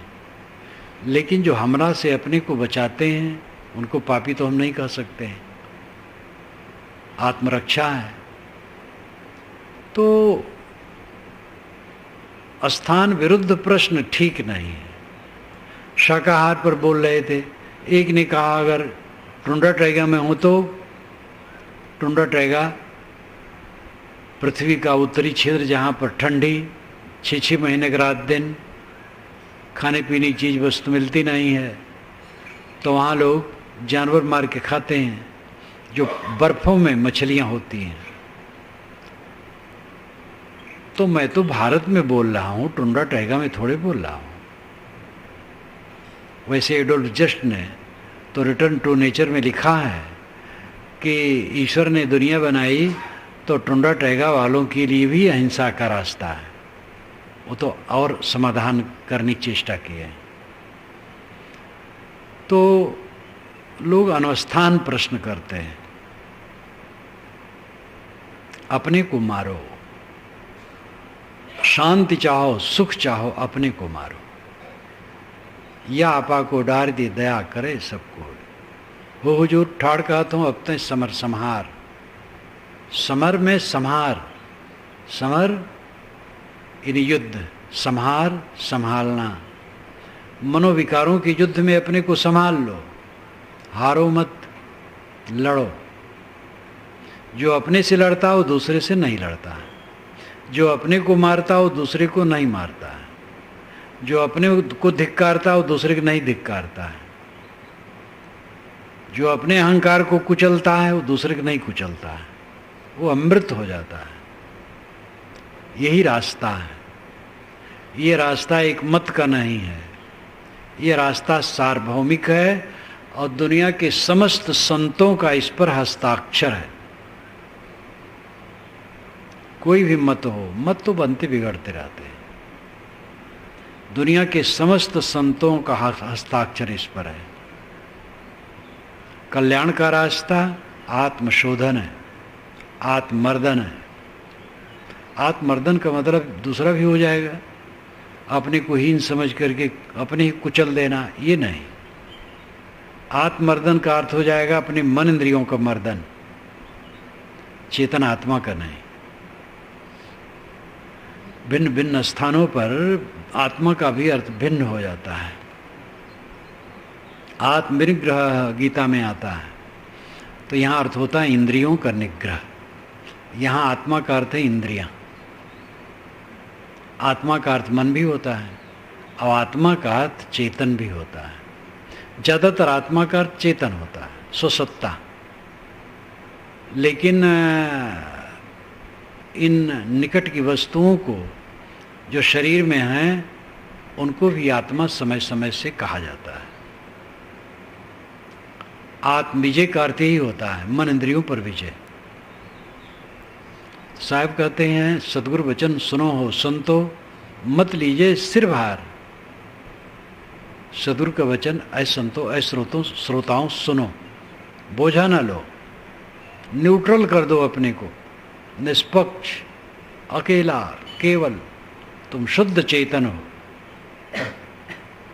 लेकिन जो हमला से अपने को बचाते हैं उनको पापी तो हम नहीं कह सकते हैं, आत्मरक्षा है। तो स्थान विरुद्ध प्रश्न ठीक नहीं है। शाकाहार पर बोल रहे थे, एक ने कहा अगर टुंड्रा टैगा में हूं तो टुंड्रा टैगा पृथ्वी का उत्तरी क्षेत्र जहाँ पर ठंडी 6 महीने का रात दिन खाने पीने की चीज़ वस्तु मिलती नहीं है, तो वहाँ लोग जानवर मार के खाते हैं, जो बर्फ़ों में मछलियाँ होती हैं। तो मैं तो भारत में बोल रहा हूँ, टुंड्रा टैगा में थोड़े बोल रहा हूँ। वैसे एडोल्फ जस्ट ने तो रिटर्न टू नेचर में लिखा है कि ईश्वर ने दुनिया बनाई तो टुंड्रा टैगा वालों के लिए भी अहिंसा का रास्ता है। वो तो और समाधान करने की चेष्टा की है। तो लोग अनवस्थान प्रश्न करते हैं, अपने को मारो, शांति चाहो, सुख चाहो, अपने को मारो, या आपा को डार दी दया करे सबको। वो हुजूर ठाड़ कहता हूँ, अब तक समर संहार, समर में संहार, समर इन युद्ध, संहार संभालना। मनोविकारों के युद्ध में अपने को संभाल लो, हारो मत, लड़ो। जो अपने से लड़ता हो दूसरे से नहीं लड़ता, जो अपने को मारता हो दूसरे को नहीं मारता, जो अपने को धिक्कारता हो दूसरे को नहीं धिक्कारता है, जो अपने अहंकार को कुचलता है वो दूसरे को नहीं कुचलता है, वो अमृत हो जाता है। यही रास्ता है। ये रास्ता एक मत का नहीं है, ये रास्ता सार्वभौमिक है और दुनिया के समस्त संतों का इस पर हस्ताक्षर है। कोई भी मत हो, मत तो बनते बिगड़ते रहते हैं, दुनिया के समस्त संतों का हस्ताक्षर इस पर है। कल्याण का रास्ता आत्मशोधन है, आत्मर्दन है। आत्मर्दन का मतलब दूसरा भी हो जाएगा, अपने को हीन समझ करके अपने ही कुचल देना, ये नहीं। आत्मर्दन का अर्थ हो जाएगा अपने मन इंद्रियों का मर्दन, चेतन आत्मा का नहीं। भिन्न भिन्न स्थानों पर आत्मा का भी अर्थ भिन्न हो जाता है। आत्मनिग्रह गीता में आता है, तो यहाँ अर्थ होता है इंद्रियों का निग्रह। यहाँ आत्मा का अर्थ है इंद्रियां। आत्मा का अर्थ मन भी होता है और आत्मा का अर्थ चेतन भी होता है। ज़्यादातर आत्मा का अर्थ चेतन होता है, स्वसत्ता। लेकिन इन निकट की वस्तुओं को जो शरीर में हैं उनको भी आत्मा समय समय से कहा जाता है। आत्मविजय का अर्थ ही होता है मन इंद्रियों पर विजय। साहब कहते हैं सदगुरु वचन सुनो हो संतो, मत लीजिए सिर भार। सदगुरु का वचन ऐ संतो, ऐ श्रोताओं सुनो, बोझा ना लो, न्यूट्रल कर दो अपने को, निष्पक्ष, अकेला, केवल। तुम शुद्ध चेतन हो,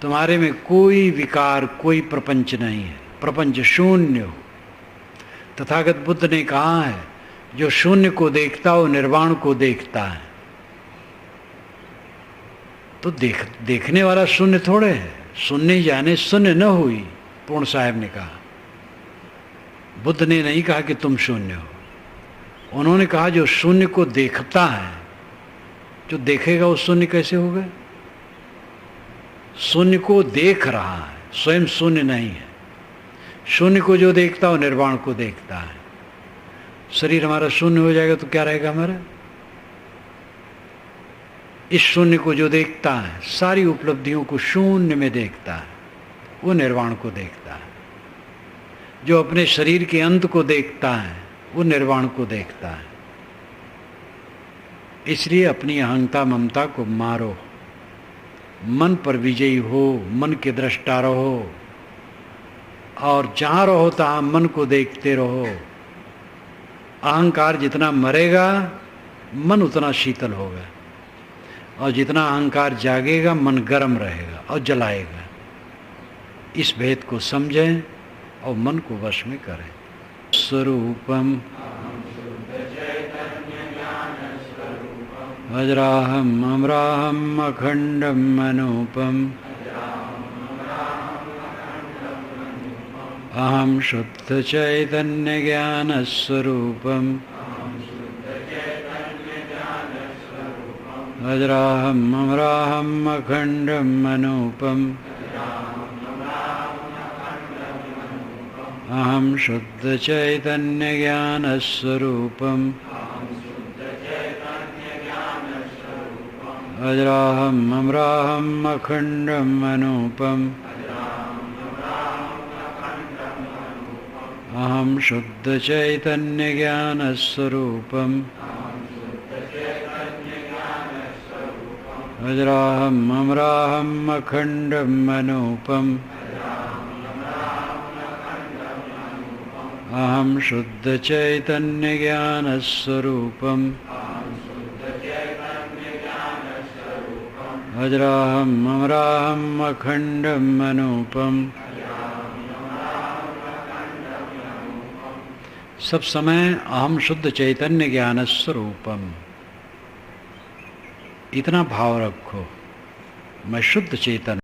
तुम्हारे में कोई विकार, कोई प्रपंच नहीं है, प्रपंच शून्य हो। तथागत बुद्ध ने कहा है जो शून्य को देखता हो निर्वाण को देखता है। तो देखने वाला शून्य थोड़े है, शून्य जाने शून्य न हुई। पूर्ण साहब ने कहा, बुद्ध ने नहीं कहा कि तुम शून्य हो, उन्होंने कहा जो शून्य को देखता है, जो देखेगा वो शून्य कैसे होगा? शून्य को देख रहा है, स्वयं शून्य नहीं है। शून्य को जो देखता है निर्वाण को देखता है। शरीर हमारा शून्य हो जाएगा तो क्या रहेगा हमारा? इस शून्य को जो देखता है, सारी उपलब्धियों को शून्य में देखता है, वो निर्वाण को देखता है। जो अपने शरीर के अंत को देखता है वो निर्वाण को देखता है। इसलिए अपनी अहंता ममता को मारो, मन पर विजयी हो, मन के दृष्टा रहो, और जहां रहो तहां मन को देखते रहो। अहंकार जितना मरेगा मन उतना शीतल होगा, और जितना अहंकार जागेगा मन गर्म रहेगा और जलाएगा। इस भेद को समझें और मन को वश में करें। स्वरूपम वज्राहम अमराहम अखंडम अनूपम अहम शुद्ध चैतन्य ज्ञान स्वरूपम वज्राहम अमराहम अखंडम अनूपम अहम शुद्ध चैतन्य ज्ञान स्वरूपम वज्राहम अमराहम अखंडम अनूपम अहम शुद्ध चैतन्य ज्ञान स्वरूपम वज्राहम अमराहम अखंडम अनूपम अहम शुद्ध चैतन्य ज्ञान स्वरूपम वज्राहम अमराहम अखंडम अनूपम। सब समय अहम शुद्ध चैतन्य ज्ञान स्वरूपम, इतना भाव रखो, मैं शुद्ध चेतन